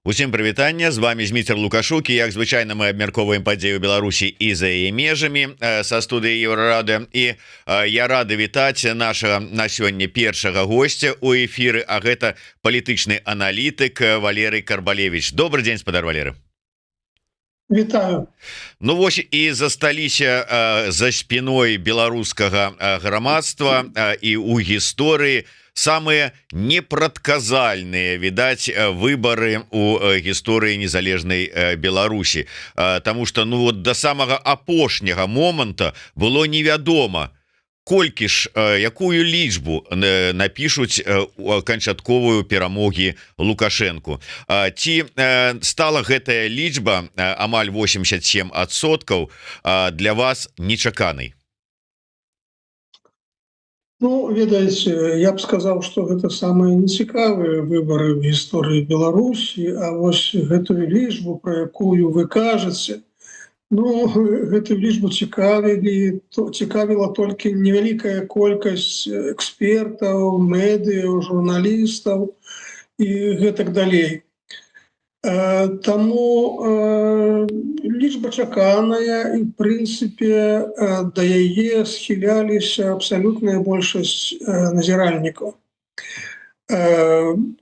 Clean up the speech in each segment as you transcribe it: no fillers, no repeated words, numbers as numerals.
Усім прывітання, з вами Зміцер Лукашук, і як звычайна мы абмяркоўваем падзею Беларусі і за яе межамі са студыі Еўрарады. І я рады вітаць нашага на сёння першага госця у эфіры, а гэта палітычны аналітык Валерый Карбалевич. Добрый дзень, спадар Валеры. Вітаю. Ну вось і засталіся за спіной беларускага грамадства і ў гісторыі самыя непрадказальныя, відаць, выбары у гісторыі незалежнай Беларусі. Таму што ну вот да самага апошняга моманта было невядома, колькі ж, якую лічбу напішуць у канчатковую перамогі Лукашэнку. Ці стала гэтая лічба амаль 87% для вас нечаканай? Ну, ведаеце, я б сказаў, што гэта самыя нецікавыя выбары ў гісторыі Беларусі, а вось гэтую лічбу, пра якую вы кажаце, ну, гэтую лічбу цікавіла толькі невялікая колькасць экспертаў, медыяў, журналістаў і гэтак далей. Таму лічба чаканая, і, в прынцыпе, да яе схіляліся абсалютная большасць назіральнікаў.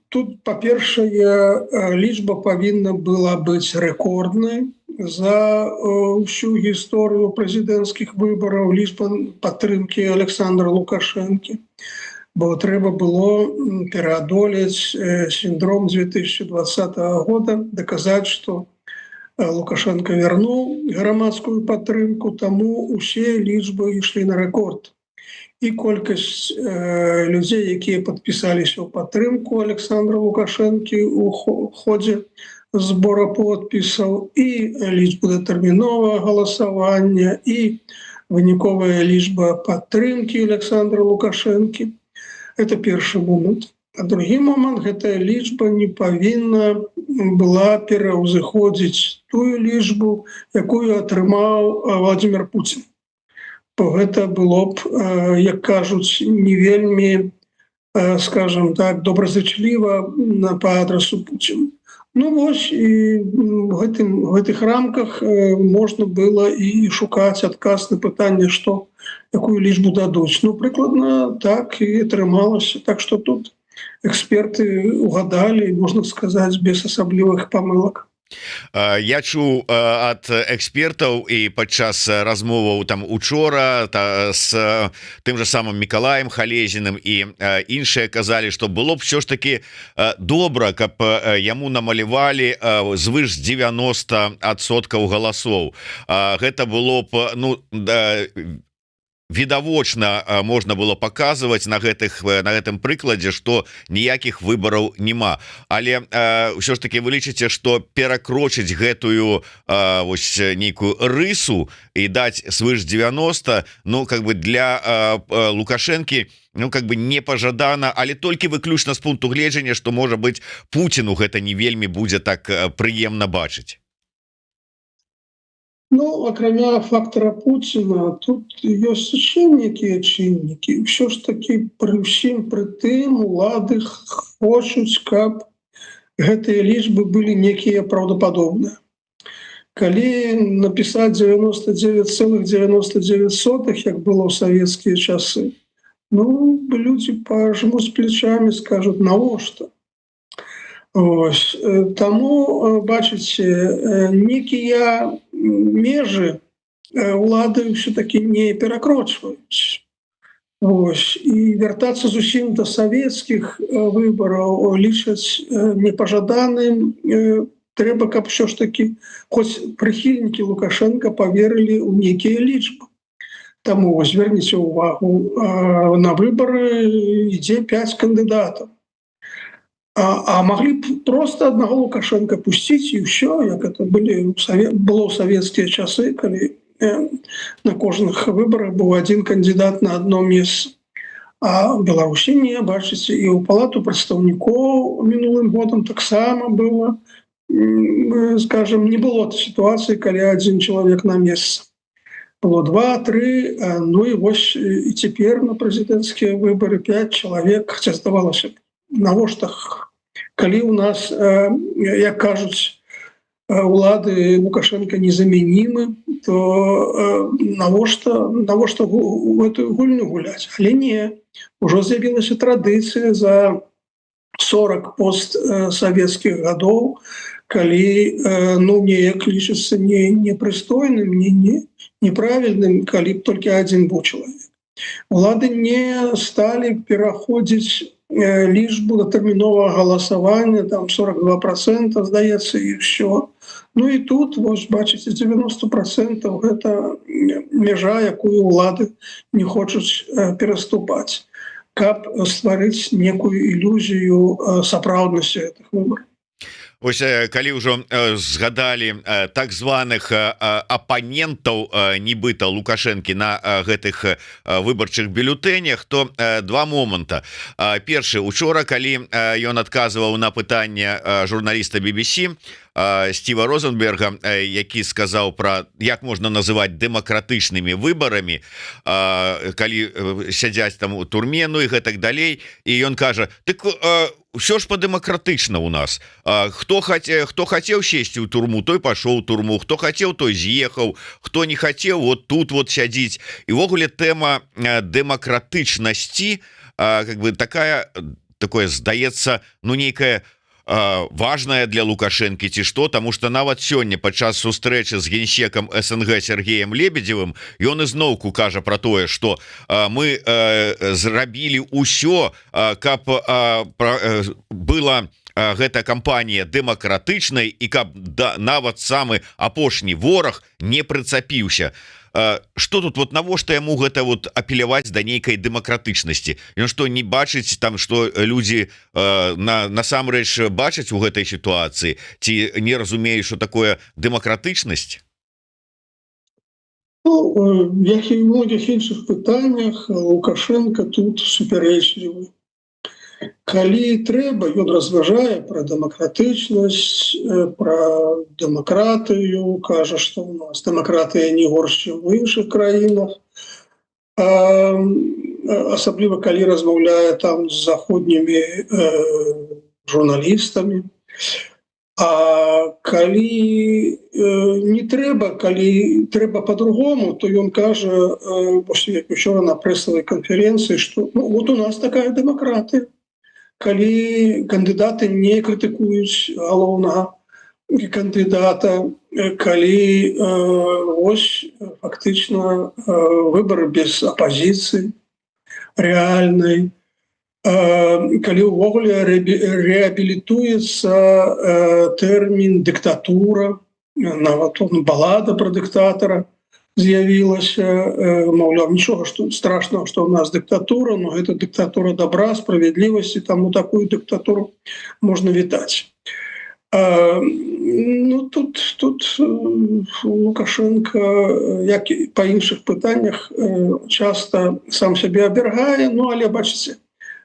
Тут, па-першае, лічба павінна была быць рэкорднай за ўсю гісторыю прэзідэнцкіх выбараў, лічба падтрымкі Александра Лукашэнкі. Бо трэба было пераадолець сіндром 2020 года, даказаць, што Лукашенко вярнуў грамадскую падтрымку, таму усе лічбы ішлі на рэкорд. І колькасць людзей, якія падпісаліся ў падтрымку Александра Лукашэнкі ў ходзе збора подпісаў, і лічба датэрміновага галасавання, і выніковая лічба падтрымкі Александра Лукашэнкі. Это першы момант. А другі момант, гэтая лічба не павінна была пераўзыходзіць тую лічбу, якую атрымаў Владимир Путин. Бо гэта было б, як кажуць, не вельмі, скажем так, добразычліва па адрасу Путина. Ну вось, і в гэтых рамках можна было і шукаць адказ на пытанне, што якую лічбу дадуць. Ну, прыкладна так і атрымалася. Так што тут эксперты угадалі, можна сказаць, без асаблівых памылак. Я чуў ад экспертаў і падчас размоваў там учора з тым жа самым Мікалаем Халезіным і іншыя казалі, што было б ўсё ж таки добра, каб яму намалявалі звыш 90% галасоў. Гэта было б, ну, відавочна можна было паказваць на гэтым прыкладзе, што ніякіх выбараў няма. Але ўсё ж таки вы лічыце, што перакрочыць гэтую вось нейкую рысу і даць свыш 90, ну как бы для Лукашэнкі, ну как бы не пажадана, але толькі выключна з пункту гледжання, што можа быць Пуціну гэта не вельмі будзе так прыемна бачыць. Ну, акрамя фактора Путина, тут ёсць яшчэ некія чыннікі. Ўсё ж такі пры ўсім пры тым улады хочуць, каб гэтыя лічбы былі некія праўдападобныя. Калі напісаць 99,99, як было ў савецкія часы, ну, людзі пажмуць плечамі, скажуць, навошта? Ось. Таму, бачыце, некія межы улады ўсё-таки не перакрочваюць. Ось. І вяртацца зусім да савецкіх выбараў лічаць непажаданым. Трэба, каб ўсё ж таки хоць прыхільнікі Лукашенко паверылі ў некія лічбы. Таму зверніце ўвагу, на выбары ідзе 5 кандыдатаў. А маглі б просто аднаго Лукашенко пусціць і ўсё, як это было ў савецкія часы, калі на кожных выбарах быў адзін кандидат на одно месца. А в Беларусі не, бачыце, і ў палату прадстаўнікоў мінулым годам таксама было, скажем, не было сітуацыі, калі адзін чалавек на месца. Было 2-3, ну і вось і цяпер на прэзідэнцкія выбары 5 чалавек, хаця здавалася б, навошта калі у нас, як кажуць, улады Лукашенко незамянімы, то навошта у гэтую гульню гуляць? Але не, ужо з'явілася традыцыя за 40 постсавецкіх гадоў, калі неяк лічыцца непрыстойным, неправільным, калі б толькі адзін быў чалавек. Улады не сталі пераходзіць лічбу датэрміновага галасавання, там 42%, здаецца, і ўсё. І тут, вось, бачыце, 90% гэта мяжа, якую улады не хочуць пераступаць, каб стварыць некую ілюзію сапраўднасці гэтых выбараў. Ось калі ўжо згадалі так званых апанентаў нібыта Лукашэнкі на гэтых выбарчых бюлетэнях, то два моманта. Першы, учора, калі ён адказваў на пытанне журналіста BBC Стіва Розенберга, які сказаў пра як можна называць дэмакратычнымі выбарамі, калі сядзяць там у турме, і гэтак далей, і ён кажа: так ўсё ж па-дэмакратычна у нас. Хто хацеў сесці ў турму, той пашоў у турму, хто хацеў, той з'ехаў, хто не хацеў, вот тут вот сядзіць. І ўвогуле тэма дэмакратычнасці такое, здаецца, нейкая важная для Лукашэнкі ці што, таму што нават сёння падчас сустрэчы з генсекам СНГ Сергеем Лебедзевым ён ізноўку кажа пра тое, што мы зрабілі ўсё, каб была гэта кампанія дэмакратычнай і каб нават самы апошні вораг не прыцапіўся. Што тут, вот навошта яму гэта вот апеляваць да нейкай дэмакратычнасці? Ён што, не бачыць там, што людзі насамрэч бачаць у гэтай сітуацыі, ці не разумеюць, што такое дэмакратычнасць? Як і ў многіх іншых пытаннях, Лукашенко тут супярэчлівы. Калі трэба, ён разважае пра дэмакратычнасць, пра дэмакратыю, кажа, што ў нас дэмакратыя не горш, чым у іншых краінах, асабліва калі размаўляе там з заходнімі журналістамі. А калі не трэба, калі трэба по-другому, то ён кажа, як учора на прэсавай канферэнцыі, што вот у нас такая дэмакратыя. Калі кандыдаты не крытыкуюць галоўнага кандыдата, калі ось фактычна выбары без апазіцыі рэальнай, калі ўвогуле рэабілітуецца тэрмін дыктатура, нават балада пра дыктатара з'явілася, маўляў, нічога страшнага, што ў нас дыктатура, но гэта дыктатура добра, справядлівасці, таму такую дыктатуру можна вітаць. Тут Лукашенко, як і па іншых пытаннях, часта сам сябе абяргае, але, бачыце,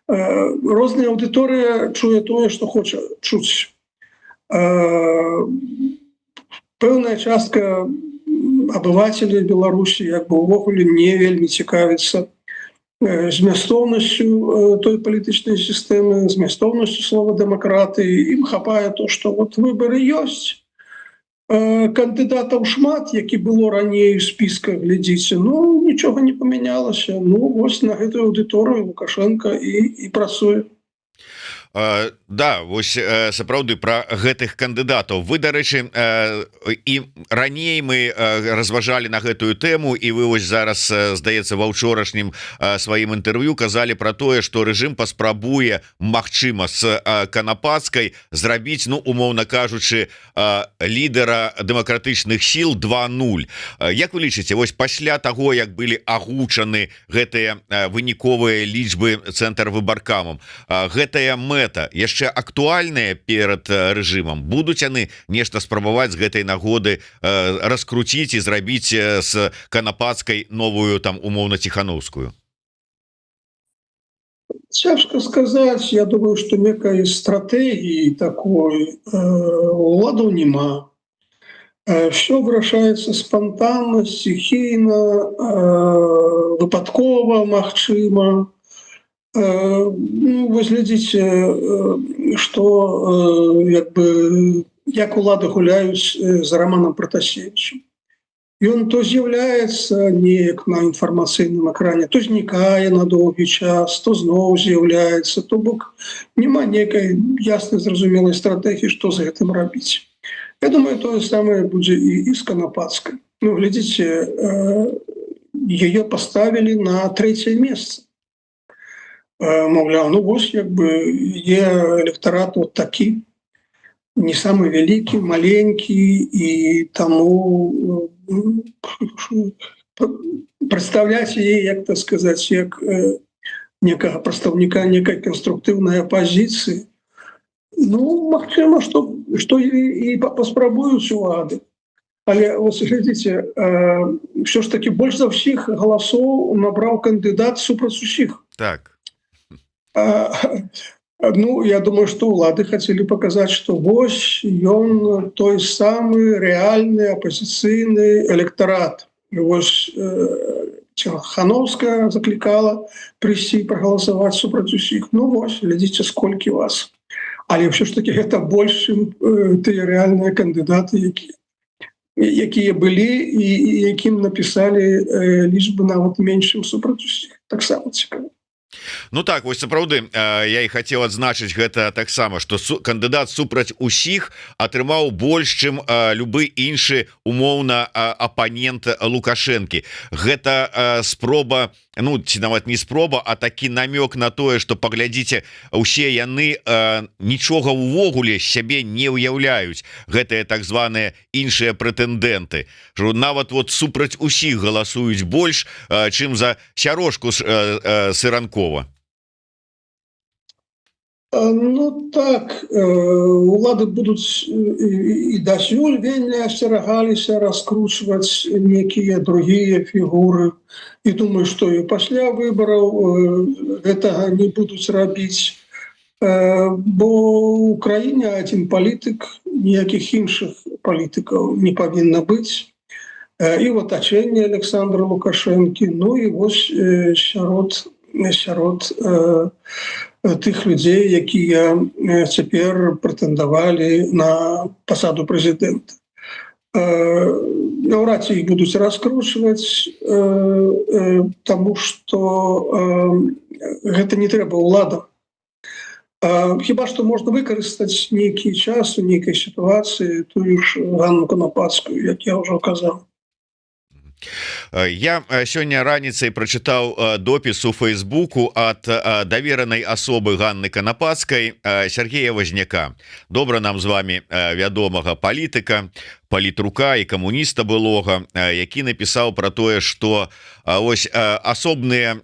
розная аўдыторыя чуе тое, што хоча чуць. Пэўная частка абывателей Беларусі як бы ўвогуле не вельмі цікавіцца змястоўнасцю той палітычнай сістэмы, змястоўнасцю слова дэмакратыі. Ім хапае то, што вот выбары ёсць, кандыдатаў шмат, які было раней у спісках, глядзіце, нічога не памянялася. Вось на гэтую аўдыторыю Лукашенко і працуе. Да, вось сапраўды пра гэтых кандыдатаў. Вы, дарэчы, і раней мы разважалі на гэтую тэму, і вы вось зараз, здаецца, ва ўчорашнім сваім інтэрв'ю казалі пра тое, што рэжым паспрабуе, магчыма, з Канапацкай зрабіць, умоўна кажучы, лідара дэмакратычных сіл 2.0. Як вы лічыце, вось пасля таго, як былі агучаны гэтыя выніковыя лічбы Цэнтрвыбаркамам, гэтая мэта яшчэ актуальныя перад рэжымам? Будуць яны нешта спрабаваць з гэтай нагоды раскруціць і зрабіць з Канапацкай новую там умоўна ціхановскую? Цяжка сказаць. Я думаю, што некай стратэгіі такой уладаў няма. Все вырашаецца спантанна, стихійна, выпадкова, магчыма. Ну, вось глядзіце, што як улады гуляюць за Романом Пратасевічем. Ён то з'яўляецца неяк на інфармацыйным экране, то знікае на доўгі час, то зноў з'яўляецца, то бок няма нейкай яснай зразумелай стратэгіі, што з гэтым рабіць. Я думаю, тое самае будзе і з Канапацкай. Ну, глядзіце, яе паставілі на 3е месца. Маўляў, ну вось е электарат вот такі, не самы вялікі, маленькі, і таму прадстаўляць яе, як так сказаць, як некага прадстаўніка некай канструктыўнай апазіцыі. Ну, магчыма, што і паспрабуюць улады. Але вось глядзіце, ўсё ж такі больш за ўсіх галасоў набраў кандыдат супраць усіх. Так. Ну, я думаю, што ўлады хацелі паказаць, што вось ён той самы рэальны апазіцыйны электарат. Вось Ціхановская заклікала прыйсці і прагаласаваць супраць усіх. Ну вось, глядзіце, сколькі вас. Але ўсё ж такі гэта больш, чым тыя рэальныя кандыдаты, якія былі і якім напісалі лічбы нават меншым супраць усіх. Таксама цікава. Ну так, вось сапраўды я і хацеў адзначыць гэта таксама, што кандыдат супраць усіх атрымаў больш, чым любы іншы умоўна апанент Лукашэнкі. Гэта спроба, ну ці нават не спроба, а такі намёк на тое, што паглядзіце, усе яны нічога ўвогуле сябе не ўяўляюць. Гэтыя так званыя іншыя прэтэндэнты. Нават вот супраць усіх галасуюць больш, чым за Сярошку Сыранкова. Ну так, улады будуць і дасюль вельмі асцерагаліся раскручваць некія другія фігуры. І думаю, што і пасля выбараў гэтага не будуць рабіць. Бо ў краіне адзін палітык, ніякіх іншых палітыкаў не павінна быць. І в атачэнні Александра Лукашэнкі, ну і вось сярод тых людзей, якія цяпер прэтэндавалі на пасаду прэзідэнта. Наўрад ці іх будуць раскручваць, таму што гэта не трэба ўладам. Хіба што можна выкарыстаць нейкі час у нейкай сітуацыі тую ж Ганну Канапацкую, як я ўжо казаў. Я сёння раніцай прачытаў допіс у Фейсбуку ад даверанай асобы Ганны Канапацкай Сергея Возняка, добра нам з вами вядомага палітыка, палітрука і камуніста былога, які напісаў пра тое, што ось асобныя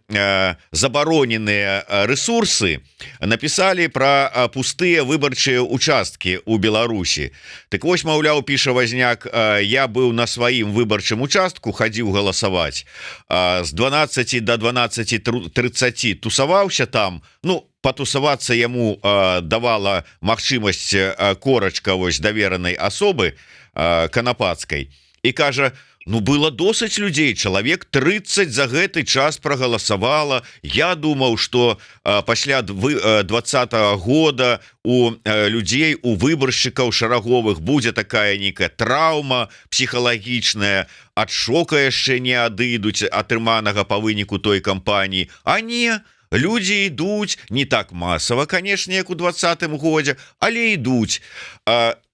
забароненыя рэсурсы напісалі пра пустыя выбарчыя участкі ў Беларусі. Так вось, маўляў, піша Возняк, я быў на сваім выбарчым участку, хадзіў галасаваць, з 12 до 12:30 тусаваўся там, ну, патусавацца яму давала магчымасць корачка вось даверанай асобы Канапацкай, і кажа, ну было досыць людзей, чалавек 30 за гэты час прагаласавала. Я думаў, што пасля 2020 года у людзей, у выбаршчыкаў шараговых будзе такая нейкая траўма псіхалагічная, ад шока яшчэ не адыдуць атрыманага па выніку той кампаніі. А не, людзі ідуць не так масава, канешне, як у 2020 годзе, але ідуць.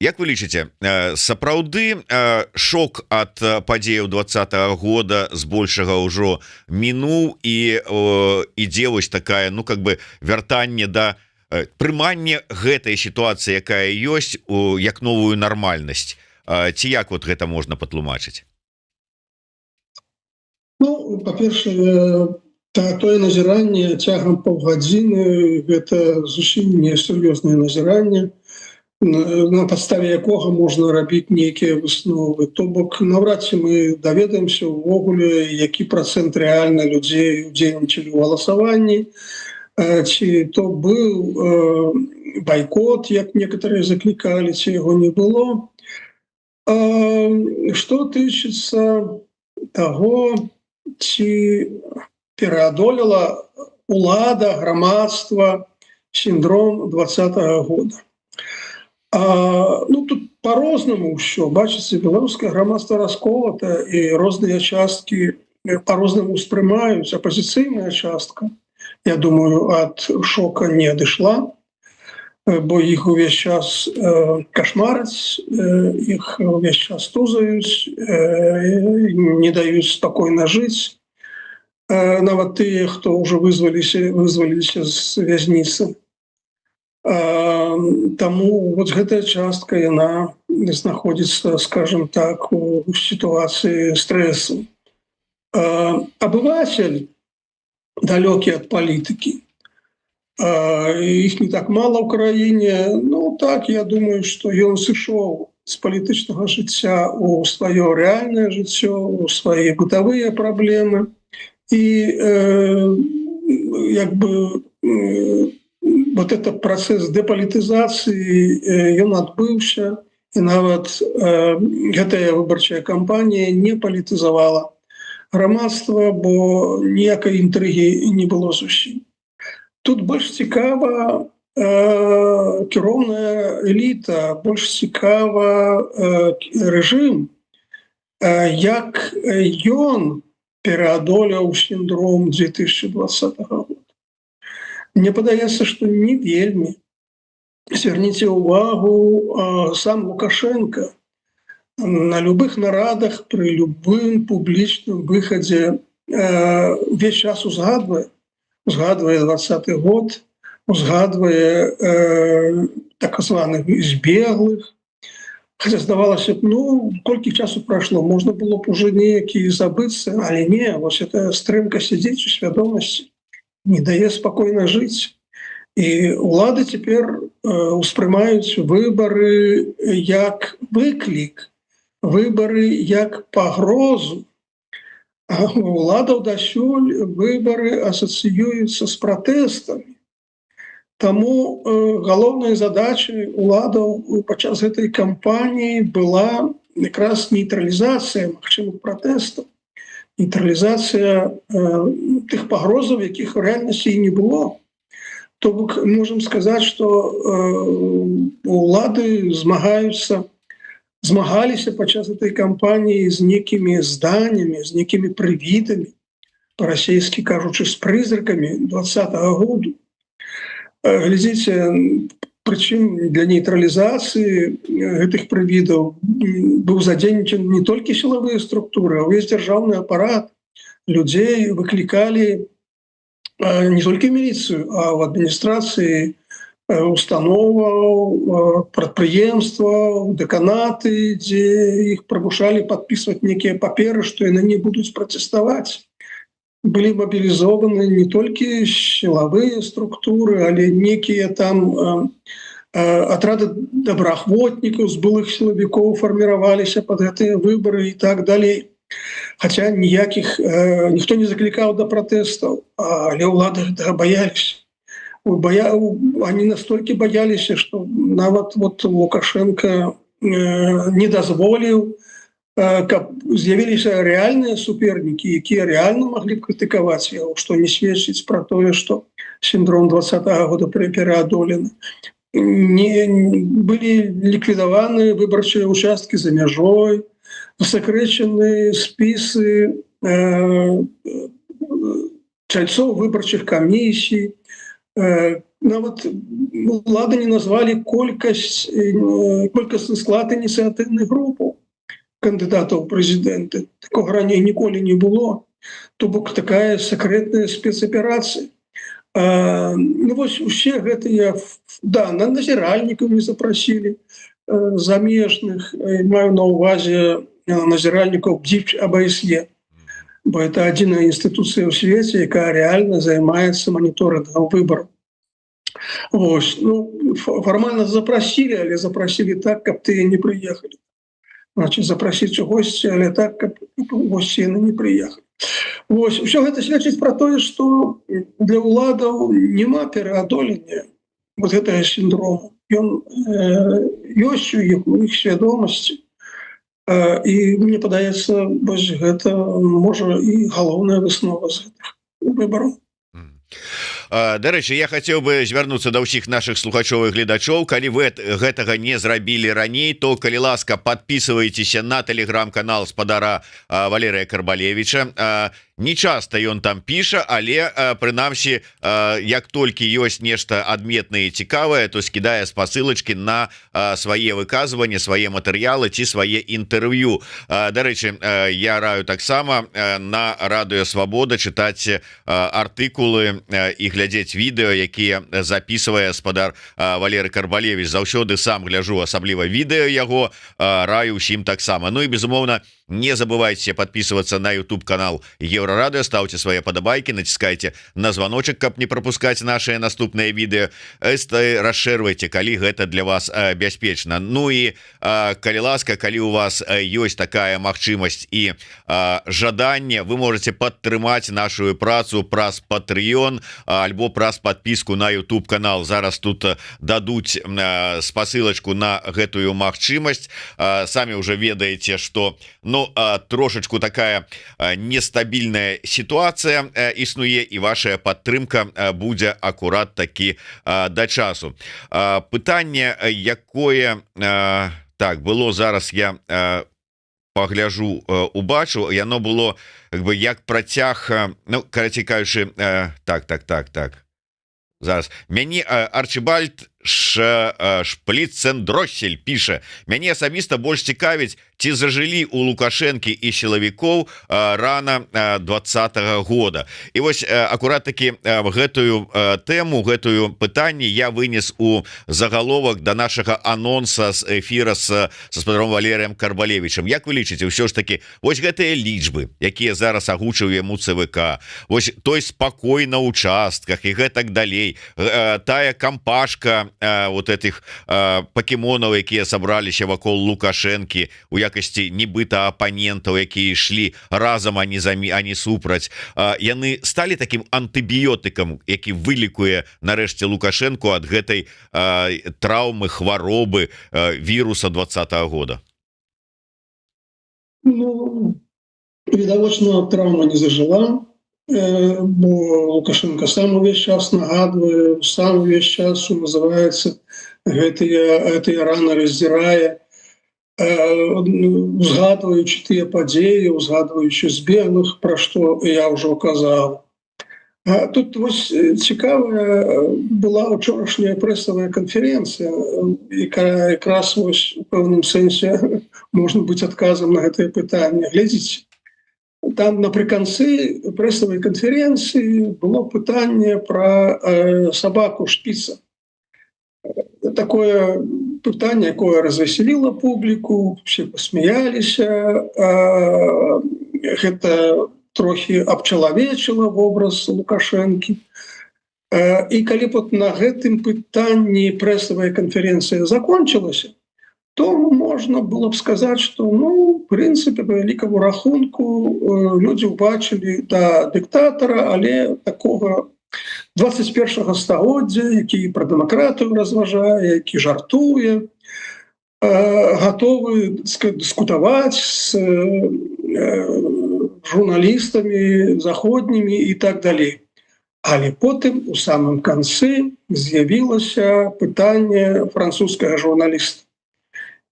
Як вы лічыце, сапраўды шок ад падзеяў 2020 года збольшага ўжо мінуў і ідзе вось такая, ну как бы вяртанне да прымання гэтай сітуацыі, якая ёсць, як новую нармальнасць. Ці як вот гэта можна патлумачыць? Ну, па-першае, тое назіранне цягам паўгадзіны гэта зусім несур'ёзнае назіранне, на падставе якога можна рабіць нейкія высновы. То бок наўрад ці мы даведаемся ўвогуле, які працэнт рэальна людзей удзельнічалі ў галасаванні, ці то быў байкот, як некаторыя заклікалі, ці яго не было. Што тычыцца таго, ці пераадолела улада, грамадства, синдром 20-го года. Ну, тут по-рознаму ўсё. Бачыце, беларускае грамадства расколата, і розныя часткі по-рознаму успрымаюць. Апазіцыйная частка, я думаю, ад шока не адышла, бо іх увесь час кашмараць, іх увесь час тузаюць, не даюць спакойна жыць. Нават тыя, хто ўжо вызваліліся з вязніцы. Таму вот гэтая частка, яна знаходзіцца, скажем так, у сітуацыі стрэсу. Абыватель далёкі ад палітыкі. Іх не так мала ў краіне. Ну так, я думаю, што ён сышоў з палітычнага жыцця у сваё рэальнае жыццё, у свае бытавыя праблемы. І як бы вот этот працэс дэпалітызацыі, ён адбыўся, і нават гэтая выбарчая кампанія не палітызавала грамадства, бо ніякай інтрыгі не было зусім. Тут больш цікава кіроўная эліта, больш цікава рэжым, як ён пераадолеў сіндром 2020 года. Мне падаецца, што не вельмі. Зверніце ўвагу, сам Лукашенко на любых нарадах, пры любым публічным выхадзе увесь час узгадвае 20 год, узгадвае так званых збеглых. Хаця здавалася б, ну, колькі часу прайшло, можна было б уже неякі забыцца, але не, вось эта стрымка сядзіць у свядомасці, не дае спакойна жыць. І улады цяпер успрымаюць выбары як выклік, выбары як пагрозу. А у уладаў дасюль выбары асацыююцца з пратэстамі. Таму галоўнай задачай уладаў падчас гэтай кампаніі была якраз нейтралізацыя магчымых пратэстаў, нейтралізацыя тых пагрозаў, якіх у рэальнасці і не было. То бок можам сказаць, што улады змагаліся падчас гэтай кампаніі з некімі зданнямі, з некімі прывідамі, па-расейскі кажучы, з прызракамі 20-го году. Глядзіце, прычым для нейтралізацыі гэтых прывідаў быў задзейнічаны не толькі сілавыя структуры, а ўвесь дзяржаўны апарат. Людзей выклікалі не толькі міліцыю, а ў адміністрацыі установаў, прадпрыемстваў, дэканаты, дзе іх прымушалі падпісваць некія паперы, што яны не будуць пратэставаць. Былі мабілізованы не толькі сілавыя структуры, але некія там атрады добраахвотнікаў з былых сілавікоў фарміраваліся пад гэтыя выбары і так далей. Хаця ніхто не заклікаў да пратэстаў, але ўлады гэтага баяліся. Они настолькі баяліся, што нават Лукашенко не дазволіў, каб з'явіліся рэальныя супернікі, якія рэальна маглі б крытыкаваць яго, што не сведчыць пра тое, што сіндром 20-го года пераадолены. Былі ліквідаваны выбарчыя участкі за мяжой, засакрэчаны спісы чальцоў выбарчых камісій. Нават улады не назвалі колькасны склад ініцыятыўных групаў кандыдатаў у прэзідэнты. Такога раней ніколі не было. То бок такая сакрэтная спецаперацыя. Ну вось усе гэтыя, да, назіральнікаў не запрасілі замежных, маю на ўвазе назіральнікаў АБСЕ, бо это адзіная інстытуцыя ў свеце, якая рэальна займаецца маніторынгам выбараў. Вось, ну, фармальна запрасілі, але запрасілі так, каб тыя не прыехалі. Значит, запрасіць у госці, але так, каб госці яны не прыехалі. Вось, усё гэта сведчыць пра тое, што для ўладаў няма пераадолення вот гэтага сіндрому. Ён ёсць у іх свядомасці. І мне падаецца, вось гэта можа і галоўная выснова з гэтых выбараў. Дарэчы, я хацеў бы звярнуцца да ўсіх наших слухачоў і гледачоў. Калі вы гэтага не зрабілі раней, то калі ласка, подписывайтеся на телеграм-канал спадара Валерыя Карбалевича. Не часто ён там піша, але прынамсі як толькі ёсць нешта адметнае і цікавае, то скідае спасылачкі на свае выказванні, свае матэрыялы ці свае інтэрв'ю. Дарэчы, я раю таксама на радыё Свабода чытаць артыкулы і глядзець відэо, якія записывае спадар Валерый Карбалевич. Заўсёды сам гляджу, асабліва відэо яго, раю ўсім таксама. Ну і безумоўна, не забывайте подписываться на YouTube канал Еврорадио, ставьте свои подобайки, натискайте на звоночек, каб не пропускать наши наступные видео, расширвайте, калі гэта для вас бяспечна. Ну и калі ласка, калі у вас есть такая магчымасць и жаданне, вы можете падтрымаць нашу працу праз Patreon альбо праз подписку на YouTube канал. Зараз тут дадуць спасылачку на гэтую магчымасць. Сами уже ведаете, что трошечку такая нестабільная ситуация існуе, і ваша падтрымка будзе акурат такі да часу. Пытанне, якое так было, зараз я пагляжу, убачу, яно было як працяг, ну, карацей кажучы, так. Зараз мяне Арчибальд Шпліцендросель піша: мяне асабіста больш цікавіць, ці зажылі у Лукашэнкі і сілавікоў рана 20-го года. І вось акурат таки гэтую тэму, гэтую пытанне я вынес у загаловак да нашага анонса з эфіра са спадаром Валерыем Карбалевичем. Як вы лічыце, ўсё ж таки вось гэтыя лічбы, якія зараз агучыў яму ЦВК, вось той спакой на участках і гэтак далей, тая кампашка вот этих покемонаў, якія сабраліся вакол Лукашэнкі у якасці нібыта апанентаў, якія ішлі разам, а не супраць, яны сталі таким антыбіётыкам, які вылікуе нарэшце Лукашэнку ад гэтай траўмы, хваробы, віруса 20-го года? Ну, відавочна, траўма не зажила, бо Лукашенко сам увесь час нагадвае, сам увесь час называецца гэтыя раны раздзірае, узгадваючы тыя падзеі, узгадваючы збеглых, пра што я ўжо казаў. Тут вось цікавая была учорашняя прэсавая канферэнцыя, якая якраз вось у пэўным сэнсе можна быць адказам на гэтае пытанне. Глядзіце, там напрыканцы прэсавай канферэнцыі было пытанне пра сабаку Шпіца. Такое пытанне, якое развесяліла публіку, все посмяяліся, гэта трохі абчалавечыла вобраз Лукашэнкі. І калі вот на гэтым пытанні прэсавая канферэнцыя закончылася, то можна было б сказаць, што, ну, в прынцыпе, па вялікаму рахунку людзі ўбачылі дыктатара, але такога 21-го стагоддзя, які пра дэмакратыю разважае, які жартуе, гатовы дыскутаваць з журналістамі заходнімі і так далей. Але потым у самым канцы з'явілася пытанне французскага журналіста,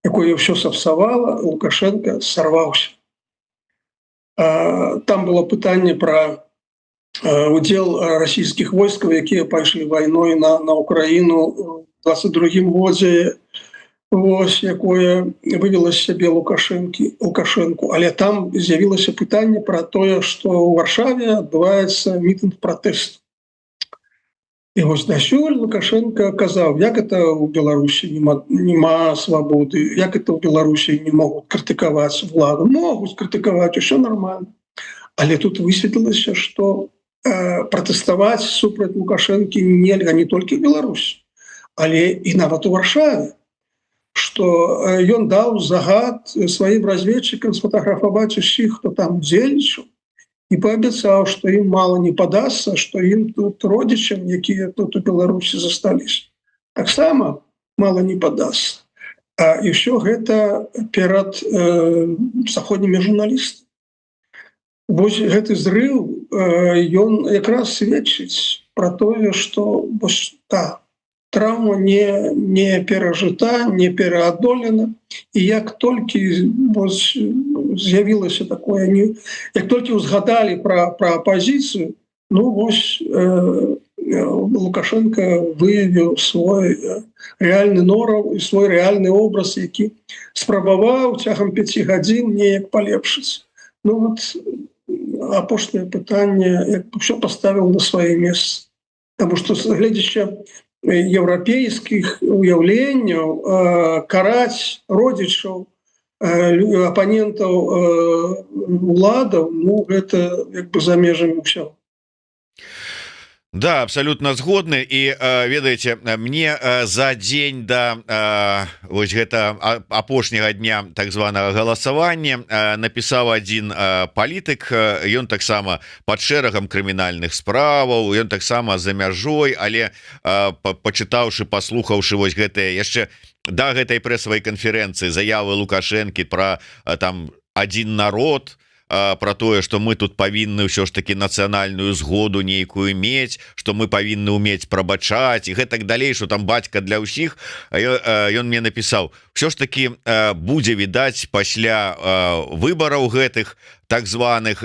якое ўсё сапсавала, Лукашенко сарваўся. Там было пытанне пра удзел расійскіх войскаў, якія пайшлі вайной на Украіну ў 22-м годзе, вось, якое вывела з сябе Лукашэнку. Але там з'явілася пытанне пра тое, што ў Варшаве адбываецца мітынг пратэсту. І вось дасюль Лукашенко казаў, як это ў Беларусі няма свабоды, як это ў Беларусі не могуць крытыкаваць владу. Могуць крытыкаваць, усё нормально. Але тут высветлілася, што пратэставаць супраць Лукашэнкі нельга не толькі ў Беларусі, але і нават у Варшаве, што ён даў загад сваім разведчыкам сфотаграфаваць усіх, хто там удзельнічаў, і паабяцаў, што ім мала не падасца, што ім тут родзічам, якія тут у Беларусі засталіся, таксама мала не падасца. І ўсё гэта перад заходнімі журналістамі. Вось гэты зрыў, ён якраз сведчыць про тое, што траўма не перажыта, не пераадолена, і як толькі з'явілася такое, як толькі ўзгадалі пра апазіцыю, Лукашенко выявіў свой рэальны нораў і свой рэальны образ, які спрабаваў цягам 5 гадзін неяк палепшыць. Апошняе пытанне ўсё паставіў на свае месцы. Таму што гледзячы еўрапейскіх уяўленняў, караць родзічаў, апанентаў уладаў, гэта за межамі ўсё. Да, абсолютно згодны. І ведаеце, мне за дзень да вось гэта апошняга дня так званага галасавання напісаў адзін палітык. Ён таксама пад шэрагам крымінальных справаў, ён таксама за мяжой, але пачытаўшы, паслухаўшы вось гэтыя яшчэ да гэтай прэсавай канферэнцыі заявы Лукашэнкі пра там адзін народ, про тое, что мы тут павінны ўсё ж таки нацыянальную згоду нейкую мець, что мы павінны уметь прабачаць і гэтак далей, что там бацька для ўсіх. Ён мне напісаў: ўсё ж таки будзе відаць пасля выбараў гэтых так званых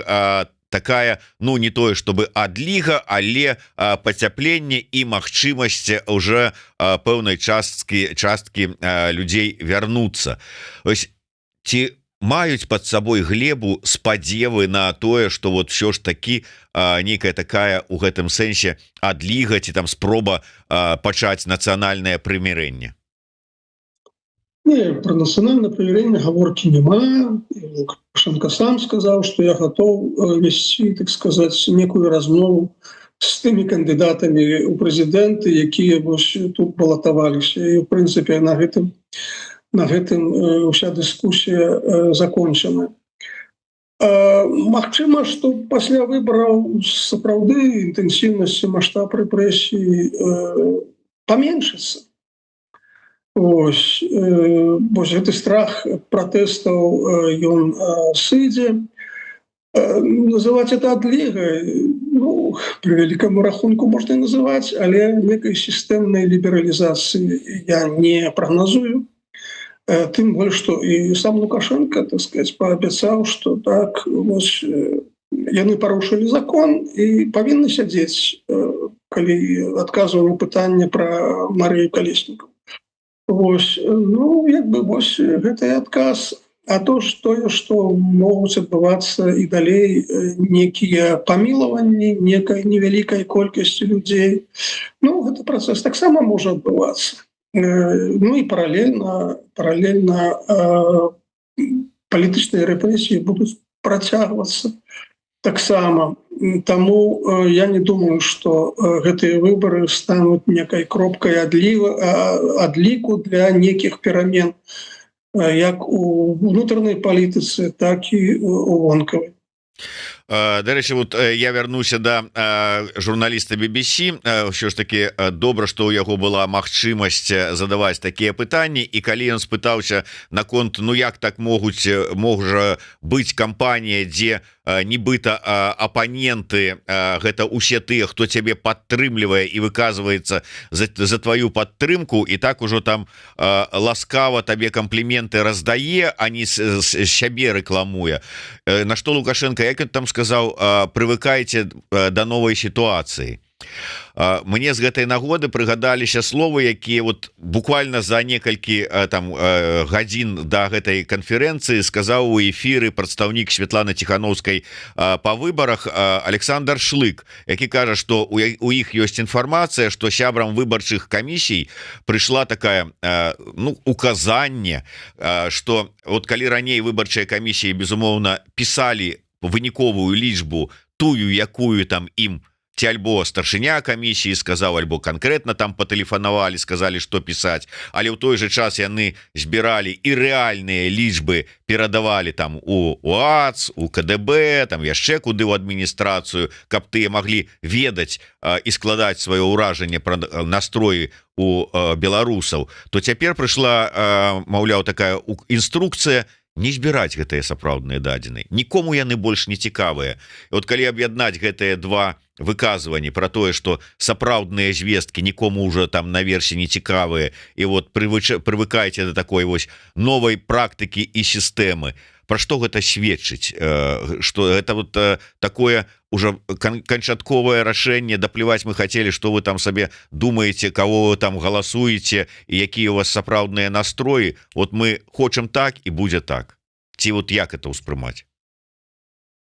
такая, не тое чтобы адліга, але пацяпленне і магчымасць уже пэўнай часткі людзей вярнуцца. Ось ці маюць под сабой глебу спадзевы на тое, что вот все ж таки нейкая такая у гэтым сэнсе адліга ці там спроба пачаць нацыянальнае прымірэнне? Про нацыянальнае прымірэнне гаворкі няма. Лукашенко сам сказаў, што я гатоў весці, так сказаць, некую размову з тымі кандыдатамі ў прэзідэнты, якія тут балатаваліся. І в прынцыпе на гэтым уся дыскусія закончана. Магчыма, што пасля выбараў сапраўды інтэнсіўнасць і маштаб рэпрэсій паменшыцца. Вось гэты страх пратэстаў ён сыдзе. Называць это адлігай, пры вялікаму рахунку можна называць, але некай сістэмнай лібералізацыі я не прагназую. Тым больш, што і сам Лукашенко, так сказать, паабяцаў, што так, яны парушылі закон і павінны сядзець, калі адказваў на пытанне пра Марыю Калеснікаў. Гэта і адказ. А то, што могуць адбывацца і далей некія памілаванні, некай невялікай колькасці людзей, гэты працэс таксама можа адбывацца. І паралельна палітычныя рэпрэсіі будуць працягвацца таксама. Таму я не думаю, што гэтыя выбары стануць некай кропкай адліку для нейкіх перамен як у внутреннай палітыцы, так і у вонкавай. Дарэчы, вот я вярнуся да журналіста BBC. Ўсё ж таки добра, што ў яго была магчымасць задаваць такія пытанні, і калі ён спытаўся наконт, як так можа быць кампанія, дзе нібыта апаненты гэта усе тыя, хто цябе падтрымлівае і выказваецца за твою падтрымку, і так ужо там ласкава табе кампліменты раздае, а не сябе рэкламуе. На што Лукашенко, як ён там сказаў, прывыкайце да новай сітуацыі. Мне з гэтай нагоды прыгадаліся словы, якія вот буквально за некалькі гадзін да гэтай канферэнцыі сказаў у эфіры прадстаўнік Светланы Ціхановскай па выбарах Александр Шлык, які кажа, што у іх ёсць інфармацыя, што сябрам выбарчых камісій прыйшла такая указанне, што вот калі раней выбарчыя камісіі безумоўна пісалі выніковую лічбу тую, якую там ім ці альбо старшыня камісіі сказаў, альбо канкрэтна там патэлефанавалі, сказалі, што пісаць, але ў той жа час яны збіралі і рэальныя лічбы перадавалі там у УАЦ, у КДБ, там яшчэ куды ў адміністрацыю, каб тыя маглі ведаць і складаць сваё ўражанне пра настроі у беларусаў. То цяпер прыйшла, маўляў, такая інструкцыя: не збіраць гэтыя сапраўдныя дадзеныя, нікому яны больш не цікавыя. Вот калі аб'яднаць гэтыя два выказванні про тое, что сапраўдныя звесткі нікому уже там наверсе не цікавыя, і вот прывыкайце до такой вось новай практыкі і сістэмы, про што гэта сведчыць, что это вот такое уже канчатковае рашэнне, дапліваць мы хотели, что вы там сабе думаете, кого вы там галасуеце і якія у вас сапраўдныя настроі, вот мы хочам так і будзе так, ці вот як это ўспрымаць?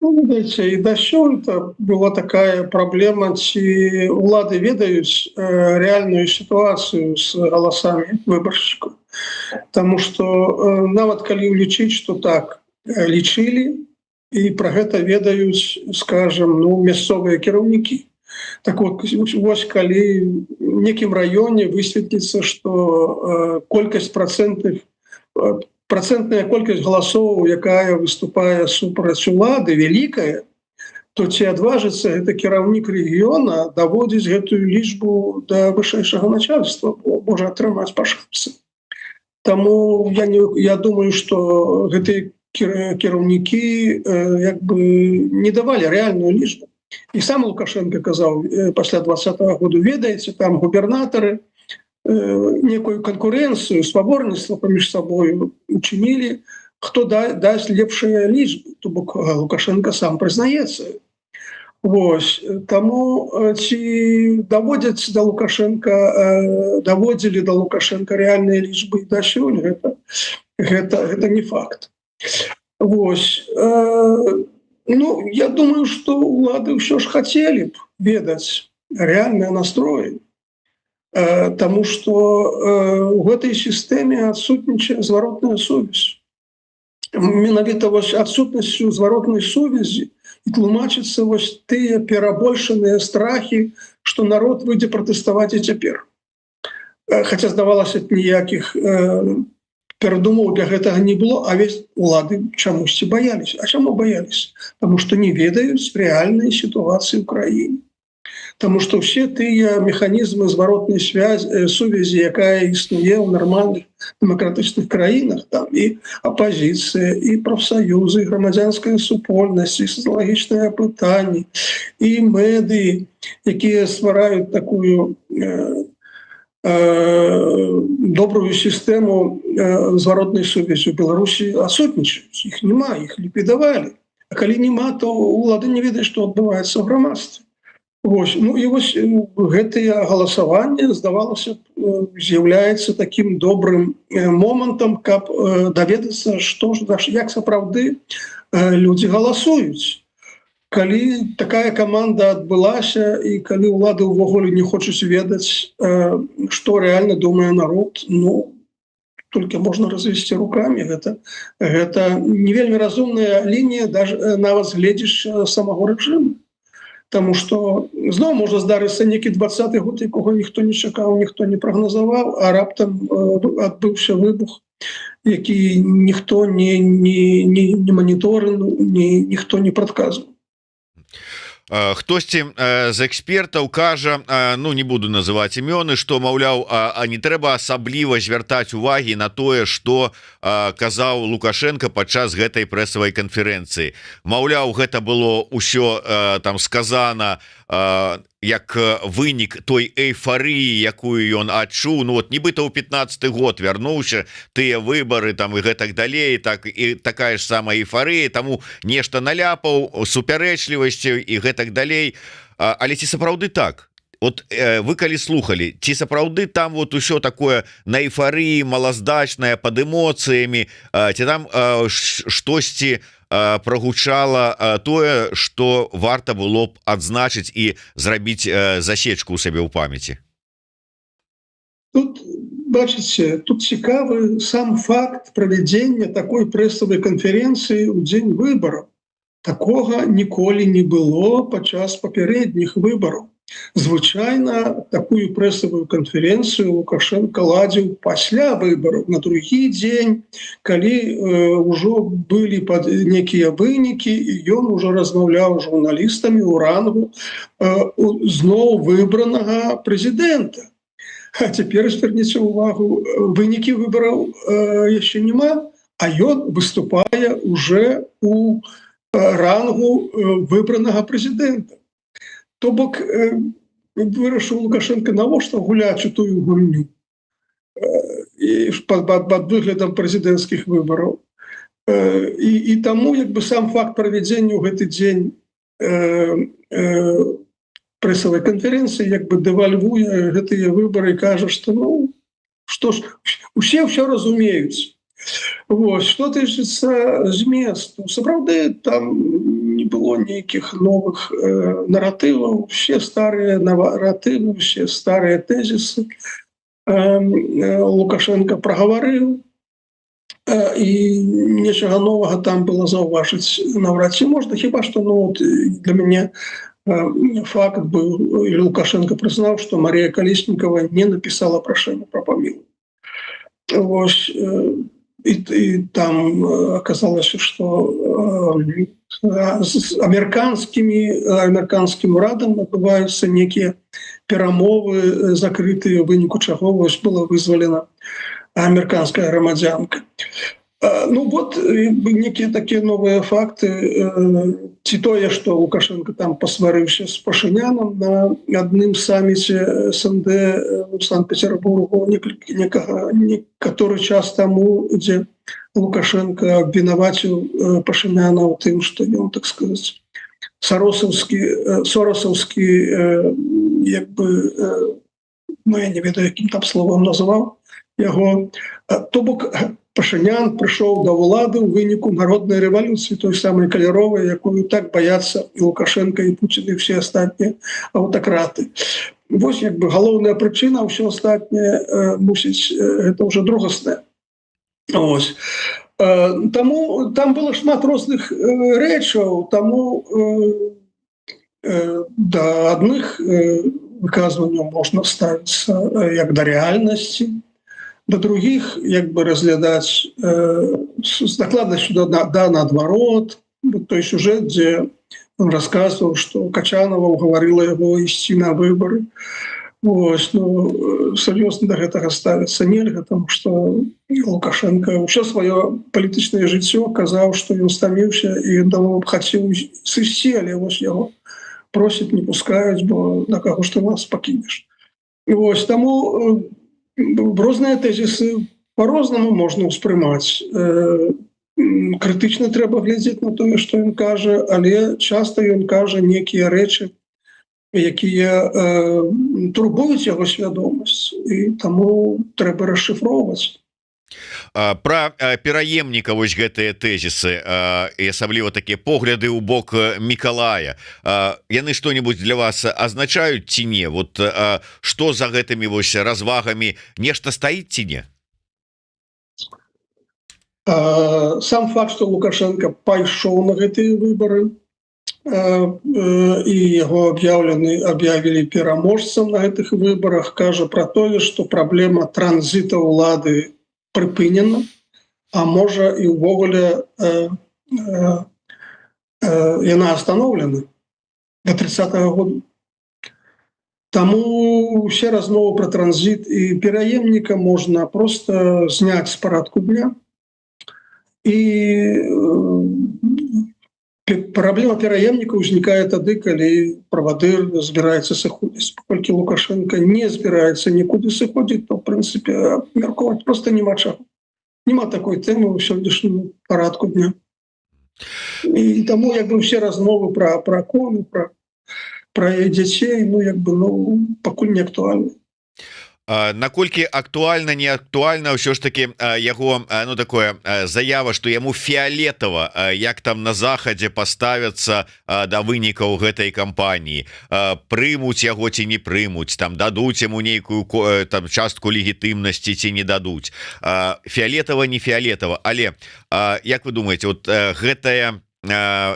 Ну, видите, и до сёлета была такая проблема, ці улады ведаюць реальную ситуацию с голосами выборщиков. Потому что нават калі улічыць, что так лічылі, и про гэта ведаюць, скажем, ну, мясцовыя кіраўнікі. Так вот, вось калі в некім раёне высветліцца, что процентная колькасць галасоў, якая выступае супраць улады, вялікая, то ці адважыцца гэта кіраўнік рэгіёна даводзіць гэтую лічбу да вышэйшага начальства, можа атрымаць па шапцы. Таму я думаю, што гэтыя кіраўнікі як бы не давалі рэальную лічбу. І сам Лукашенко казаў пасля 2020 года, ведаеце, там губернатары некую конкуренцию, спаборніцтва паміж сабою учинили, хто дасть лепшыя лічбы. То бок Лукашенко сам прызнаецца. Вось. Таму ці даводзілі до Лукашенко реальныя лічбы дасюль, гэта не факт. Вось. Ну, я думаю, что улады ўсё ж хотели б ведаць реальныя настроі. Тому что в этой системе отсутнічае зваротная сувязь. Менавіта вось адсутнасцю зваротнай сувязі і тлумачыцца вось тыя перабольшаныя страхі, што народ выйдзе пратэставаць і цяпер. Хаця здавалася б, ніякіх перадумоў для гэтага не было, а весь улады чамусьці баяліся. А чаму баяліся? Таму што не ведаюць рэальнай сітуацыі ў краіне. Потому что все тыя механизмы зваротной сувязі, якая існуе ў нормальных демократычных краінах, там і апозіцыя, і профсоюзы, і грамадзянская супольнасць, і сацыялагічныя апытанні, і медыі, якія ствараюць такую добрую сістэму зваротнай сувязі. У Беларусі адсутнічаюць, іх няма, іх ліквідавалі. А калі няма, то улады не ведаюць, што адбываецца ў грамадстве. Вось. Ну і вось гэтае галасаванне, здавалася б, з'яўляецца такім добрым момантам, каб даведацца, што ж, як сапраўды людзі галасуюць. Калі такая каманда адбылася і калі ўлады ўвогуле не хочуць ведаць, што рэальна думае народ, ну, толькі можна развесці рукамі. Гэта не вельмі разумная лінія, нават гледзячы самого рэжыму. Таму што зноў можа здарыцца некі 20-й год, якога ніхто не чакаў, ніхто не прагназаваў, а раптам адбыўся выбух, які ніхто не маніторыў, ніхто не прадказваў. Хтосьці з экспертаў кажа, ну не буду называць імёны, што маўляў, а не трэба асабліва звяртаць увагі на тое, што казаў Лукашенко падчас гэтай прэсавай канферэнцыі. Маўляў, гэта было ўсё там сказана як вынік той эйфарыі, якую ён адчуў. Ну вот нібыта ў 15-й год вярнуўся, тыя выбары там і гэтак далей, так і такая ж самая эйфарыя, таму нешта наляпаў супярэчлівасцю і гэтак далей. Але ці сапраўды так? Вот вы калі слухали, ці сапраўды там вот усё такое на эйфарыі, малаздачнае, пад эмоцыямі, ці там штосьці прогучала тое, што варта было б адзначыць і зрабіць засечку ў сабе ў памяці? Тут, бачыце, тут цікавы сам факт правядзення такой прэсавай канферэнцыі ў дзень выбараў. Такога ніколі не было падчас папярэдніх выбараў. Звычайна такую прэсавую канферэнцыю Лукашенко ладзіў пасля выбараў, на другі дзень, калі ўжо былі некія вынікі, і ён ужо размаўляў з журналістамі ў рангу зноў выбранага прэзідэнта. А цяпер звярніце ўвагу, вынікі выбараў яшчэ няма, а ён выступае уже у рангу выбранага прэзідэнта. То бок вырашыў Лукашенко навошта гуляць у тую гульню пад выглядам прэзідэнцкіх выбараў. І таму як бы сам факт правядзення ў гэты дзень прэсавай канферэнцыі як бы дэвальвуе гэтыя выбары і кажа, што ну што ж усе ўсё разумеюць. Вось, што тычыцца зместу, сапраўды там не было нейкіх новых наратываў, все старыя наратывы, все старыя тэзісы Лукашенко прагаварыў, і нечага новага там было заўважыць наўрад ці можна, хіба што ну, для мяне факт быў, і Лукашенко прызнаў, што Марія Калеснікова не напісала прашэнне пра памілу. Вось, і там аказалася, што з амерыканскім урадам адбываюцца некія перамовы закрытыя, у выніку чаго вось была вызвалена амерыканская грамадзянка. Ну вот некія такія новыя факты, ці тое, што Лукашенко там пасварыўся з Пашыняном на адным саміце СНД у Санкт-Петербургу некаторы час таму, дзе Лукашенко абвінаваціў Пашыняна ў тым, што ён, так сказаць, сорасаўскі як бы, ну я не ведаю, якім там словам называў яго, то бок Пашынян прыйшоў да ўлады ў выніку народнай рэвалюцыі, той самай каляровай, якую так баяцца і Лукашенко, і Пуцін, і ўсе астатнія аўтакраты. Вось як бы галоўная прычына, ўсё астатняе мусіць, гэта ўжо другаснае. Ось. Таму там было шмат розных рэчаў, таму да адных выказванняў можна ставіцца як да рэальнасці, да других як бы разглядаць з дакладнасцю да наадварот, той сюжэт, дзе он расказваў, што Качанова угаварыла яго ісці на выбары. Вось, ну, сур'ёзна да гэтага ставіцца нельга, таму што Лукашенко ўсё сваё палітычнае жыццё казаў, што ён стаміўся і давно б хацеў сысці, але вось яго просяць, не пускаюць, бо на каго ж ты нас пакінеш. І вось таму розныя тэзісы по-рознаму можна ўспрымаць. Крытычна трэба глядзець на тое, што ён кажа, але часта ён кажа некія рэчы, якія турбуюць яго свядомасць, і таму трэба расшыфроўваць. Пра пераемніка вось гэтыя тэзісы і асабліва такія погляды ў бок Мікалая, яны што-небудзь для вас азначаюць ці не? Вот што за гэтымі вось развагамі, нешта стаіць ці не? Сам факт, што Лукашенко пайшоў на гэтыя выбары і яго аб'явілі пераможцам на гэтых выбарах, кажа пра тое, што праблема транзіта ўлады прыпынена, а можа і ўвогуле яна остановлена до 30-го года. Таму усе размовы пра транзіт і пераемніка можна просто зняць з парадку дня. І праблема пераемніка ўзнікае тады, калі правадыр збіраецца сыходзіць. Паколькі Лукашенко не збіраецца нікуды сыходзіць, то, в прынцыпе, абмяркоўваць проста няма чаго. Няма такой тэмы ў сённяшнім парадку дня. І таму як бы ўсе размовы пра кону, пра дзяцей, ну як бы, ну, пакуль не актуальны. Наколькі актуальна, не актуальна ўсё ж таки яго, ну, такое заява, што яму фіолетава, як там на захадзе паставяцца да вынікаў гэтай кампаніі, прымуць яго ці не прымуць, там дадуць яму нейкую там частку легітымнасці ці не дадуць. Фіолетава, не фіолетава, але як вы думаеце, вот гэтая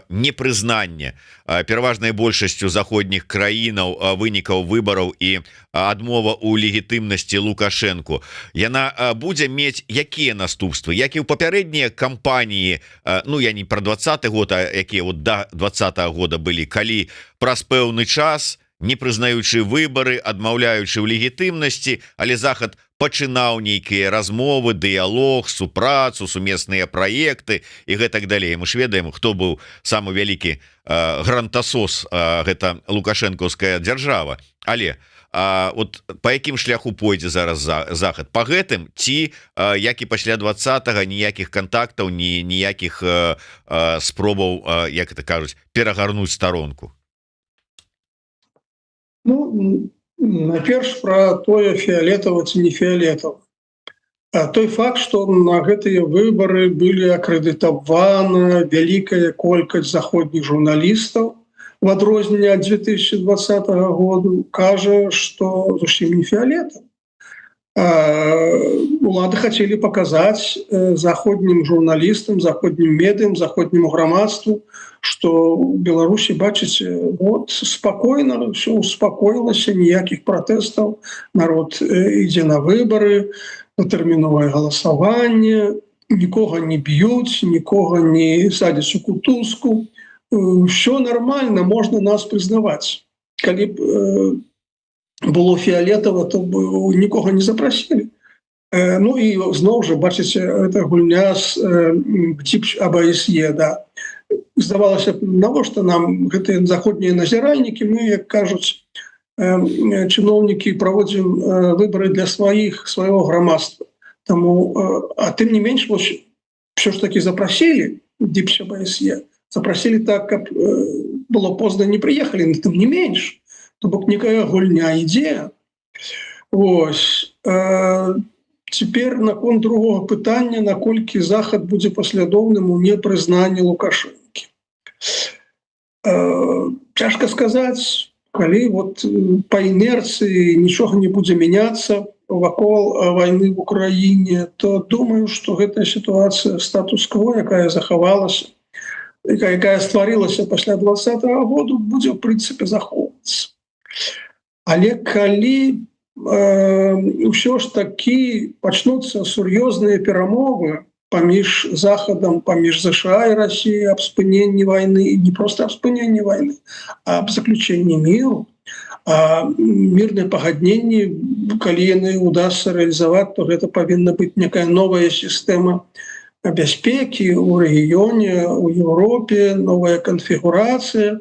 непрызнанне пераважнай большасцю заходніх краінаў вынікаў выбараў і адмова ў легітымнасці Лукашенку, яна будзе мець якія наступствы, як і ў папярэднія кампаніі, ну я не пра 20-й год, а якія вот да 20-го года былі, калі праз пэўны час, не прызнаючы выбары, адмаўляючы ў легітымнасці, але Захад пачынаў нейкія размовы, дыялог, супрацу, сумесныя праекты і гэтак далей. Мы ж ведаем, хто быў самы вялікі грантасос, гэта лукашэнкаўская дзяржава. Але вот по якім шляху пойдзе зараз захад по гэтым ці як і пасля 20-го ніякіх контактаў, ніякіх спробаў, як это кажуць, перагарнуць старонку? Ну, найперш про тое фіолетава ці не фіолетава. Той факт, што на гэтыя выбары былі акрэдытавана вялікая колькасць заходніх журналістаў в адрозненне ад 2020 году, кажа, што зусім не фіолетава. Улады хацелі паказаць заходнім журналістам, заходнім медыям, заходняму грамадству, што ў Беларусі, бачыце, вот спакойна, ўсё успакоілася, ніякіх пратэстаў, народ ідзе на выбары, датэрміновае галасаванне, нікога не б'юць, нікога не садзяць у кутузку. Все нормально, можна нас прызнаваць. Калі б было фіолетава, то нікога не запрасілі. Ну і зноў жа, бачыце, это гульня з АБСЕ, да. Здавалася б, навошта нам гэтыя заходнія назіральнікі, мы, як кажуць чыноўнікі, праводзім выбары для свайго грамадства. Таму, а тым не менш, все ж таки запрасілі АБСЕ, запрасілі так, каб было позна не прыехалі, но тым не менш. То бок некая гульня ідзе. Вось. Цяпер наконт другога пытання, наколькі захад будзе паслядоўным у непрызнанні Лукашэнкі. Цяжка сказаць, калі вот па інерцыі нічога не будзе мяняцца вакол вайны в Украіне, то думаю, што гэтая сітуацыя статус-кво, якая захавалася, якая стварылася пасля 20-го году, будзе ў прынцыпе захоўвацца. Але калі ўсё ж такі пачнуцца сур'ёзныя перамовы паміж Захадам, паміж ЗША і Расіяй аб спыненні вайны, не проста аб спыненні вайны, а аб заключэнні міру, мірныя пагадненні, калі яны удасца рэалізаваць, то гэта павінна быць некая новая сістэма бяспекі ў рэгіёне, у Еўропе, новая канфігурацыя.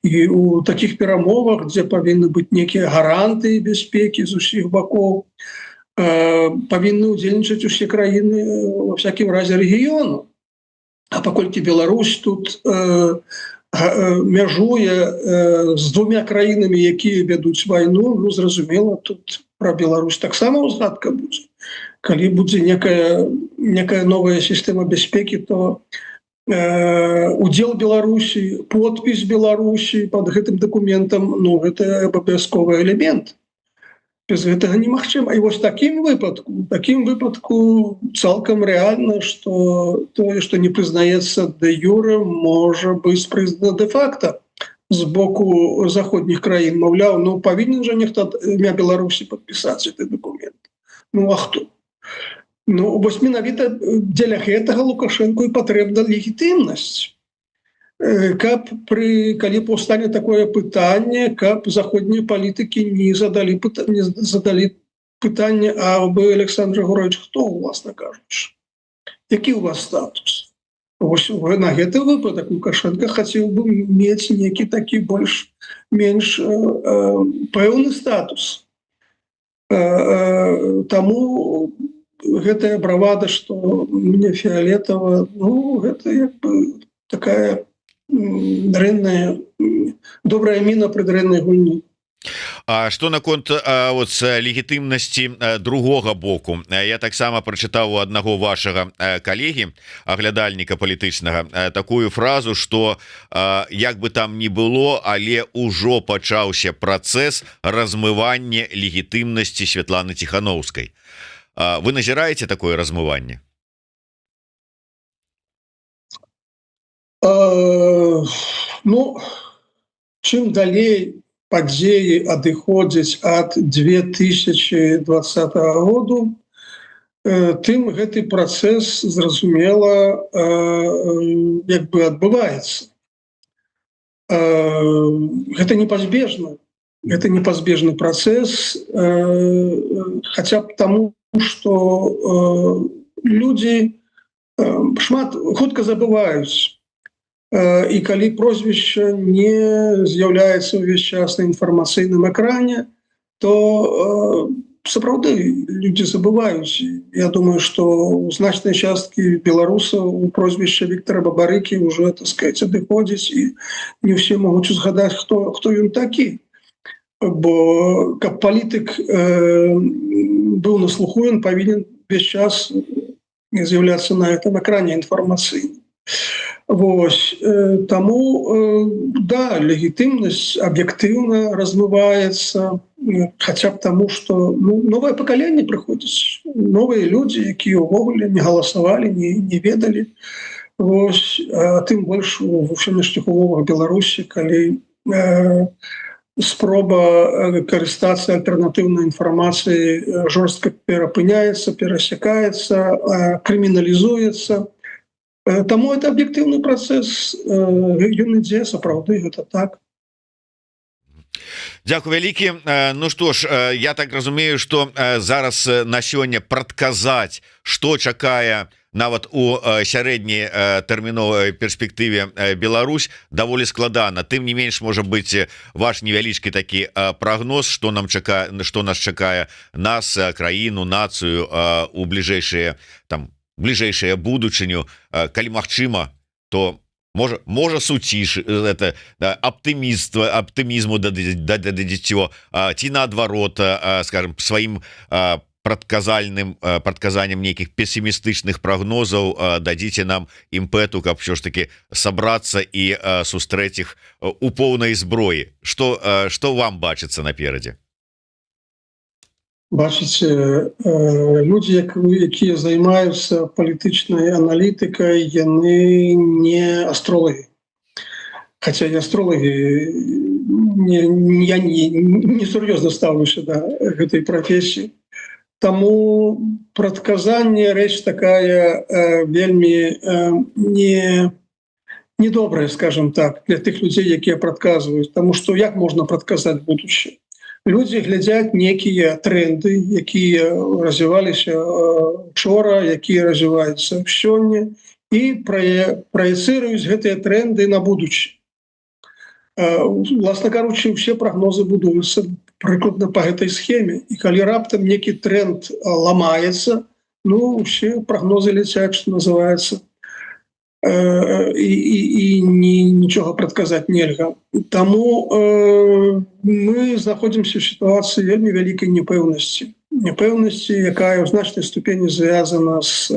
І у такіх перамовах, дзе павінны быць некія гаранты бяспекі з усіх бакоў, павінны ўдзельнічаць усе краіны, ва всякім разе рэгіёну. А паколькі Беларусь тут мяжуе з двумя краінамі, якія вядуць вайну, ну, зразумела, тут пра Беларусь таксама ўзгадка будзе. Калі будзе некая новая сістэма бяспекі, то удзел Беларусі, подпіс Беларусі под гэтым дакументам, ну, гэта абавязковы элемент. Без гэтага немагчыма. І вось такім выпадку цалкам рэальна, што тое, што не прызнаецца дэ юрэ, можа быць прызнана дэ-факта з боку заходніх краін. Маўляў, ну, павінен жа нехта імя Беларусі падпісаць гэты дакумент. Ну, а хто? Ну, вось менавіта дзеля гэтага Лукашэнку і патрэбна легітымнасць. Калі паўстане такое пытанне, каб заходнія палітыкі не задалі пытанне, а вы, Александр Григорьевич, хто, уласна кажучы? Які у вас статус? Вось на гэты выпадак Лукашенко хацеў бы мець некі такі больш-менш пэўны статус. Таму гэтая бравада, што мне фіолетава, ну, гэта як бы такая дрэнная, добрая міна пры дрэннай гульні. А што наконт легітымнасці другога боку? Я таксама прачытаў у аднаго вашага калегі, аглядальніка палітычнага, такую фразу, што як бы там ні было, але ўжо пачаўся працэс размывання легітымнасці Святланы Ціхановскай. Вы назіраеце такое размыванне? Ну, чым далей падзеі адыходзяць ад 2020 году, тым гэты працэс, зразумела, як бы адбываецца. Гэта непазбежна. это непазбежны працэс, хаця б таму, што людзі шмат хутка забываюць, і калі прозвішча не з'яўляецца ўвесь час на інфармацыйным экране, то сапраўды людзі забываюць. Я думаю, што у значнай часткі беларусаў у прозвішча Віктора Бабарыкі ўжо, так сказать, адыходзіць, і не ўсе могуць узгадаць, хто ён такі. Бо каб палітык быў на слуху, ён павінен весь час з'яўляцца на этом экране інфармацыйным. Вось, таму, да, легітымнасць аб'ектыўна размываецца, хаця б таму, што новае пакаленне прыходзіць, новыя людзі, якія ўвогуле не галасавалі, не ведалі. Вось, тым больш у сённяшніх умовах Беларусі, калі спроба карыстацца альтэрнатыўнай інфармацыяй жорстка перапыняецца, перасякаецца, крыміналізуецца. Таму это аб'ектыўны працэс, ён ідзе, сапраўды, гэта так. Дзякуй вялікі. Ну што ж, я так разумею, што зараз на сёння прадказаць, што чакае нават у сярэдняй тэрміновай перспектыве Беларусь, даволі складана. Тым не менш, можа быць ваш невялічкі такі прагноз, што нас чакае, нас, краіну, нацыю у бліжэйшае будучыню, калі магчыма, то можа суціш это аптымізму дадзіцё, ці наадварот, скажем, сваім прадказаннем нейкіх песімістычных прагнозаў дадзіце нам імпэту, каб ўсё ж таки сабрацца і сустрэць іх у поўнай зброі. Што вам бачыцца наперадзе? Бачыце, людзі, якія займаюцца палітычнай аналітыкай, яны не астролагі. Хаця і астролагі, я не сур'ёзна стаўлюся да гэтай прафесіі. Таму прадказанне рэч такая вельмі недобрая, скажем так, для тых людзей, якія прадказваюць. Таму што як можна прадказаць будучае? Людзі глядзяць некія тренды, якія развіваліся учора, якія развіваюцца сёння, і праецыруюць гэтыя тренды на будучае. Власна кажучы, усе прагнозы будуюцца прыкладна па гэтай схеме. І калі раптам некі тренд ламаецца, усе прагнозы ляцяць, што называецца, і нічога прадказаць нельга. Таму мы знаходзімся ў сітуацыі вельмі вялікай непэўнасці, якая ў значнай ступені звязана з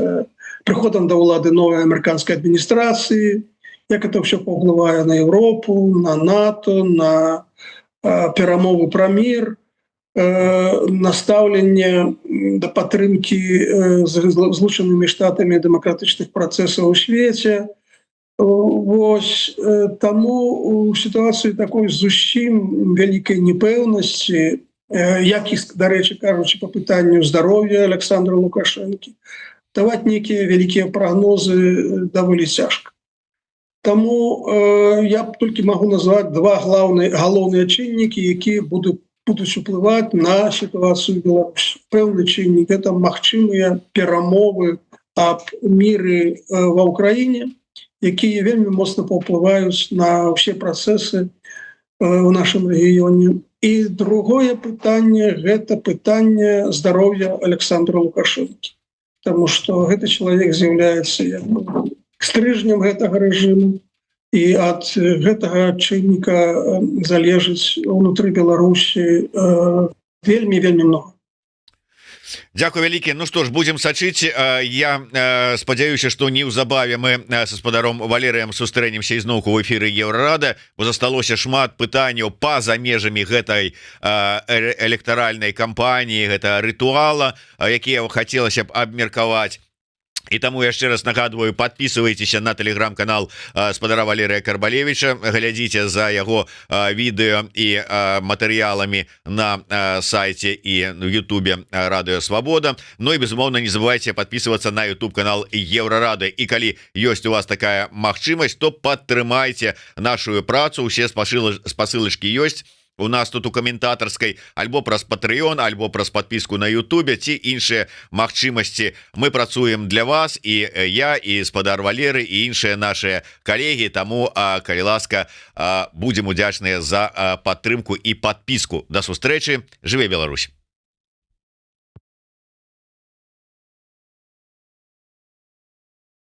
прыходам да ўлады новай амерыканскай адміністрацыі, як это ўсё паўплывае на Еўропу, на НАТО, на перамовы пра мір, настаўленне да падтрымкі злучанымі штатамі дэмакратычных працэсаў у свеце. Вось, таму у сітуацыі такой зусім вялікай непэўнасці, як і, дарэчы, кажучы, па пытанню здароўя Александра Лукашэнкі, даваць нейкія вялікія прагнозы даволі цяжка. Таму я толькі магу назваць два галоўныя чыннікі, якія будуць уплываць на сітуацыю Беларусі. Пэўны чыннік — гэта магчымыя перамовы аб міры ва ўкраіне, якія вельмі моцна паўплываюць на ўсе працэсы ў нашым рэгіёне. І другое пытанне — гэта пытанне здароўя Александра Лукашэнкі. Таму што гэты чалавек з'яўляецца стрыжнем гэтага рэжыму, і ад гэтага чынніка залежыць унутры Беларусі вельмі много. Дзякуй вялікі. Ну што ж, будзем сачыць. Я спадзяюся, што неўзабаве мы са спадаром Валерыем сустрэнемся ізноўку ў эфіры Еўрарады, бо засталося шмат пытанняў па-за межамі гэтай электаральнай кампаніі, гэта рытуала, якія хацелася б абмеркаваць. І таму яшчэ раз нагадваю, подписывайтеся на телеграм-канал спадара Валерыя Карбалевіча, глядзіце за яго відэо і матэрыяламі на сайце і в Ютубе Радыё Свабода. Ну і безумоўна, не забывайте подписываться на YouTube канал Еўрарады. І калі ёсць у вас такая магчымасць, то падтрымайце нашу працу. Усе спасылачкі ёсць у нас тут у каментатарскай альбо праз Patreon, альбо праз подпіску на Ютубе ці іншыя магчымасці. Мы працуем для вас, і я, і спадар Валеры, і іншыя нашыя калегі. Таму, калі ласка, будзем удзячныя за падтрымку і подпіску. Да сустрэчы. Жыве Беларусь.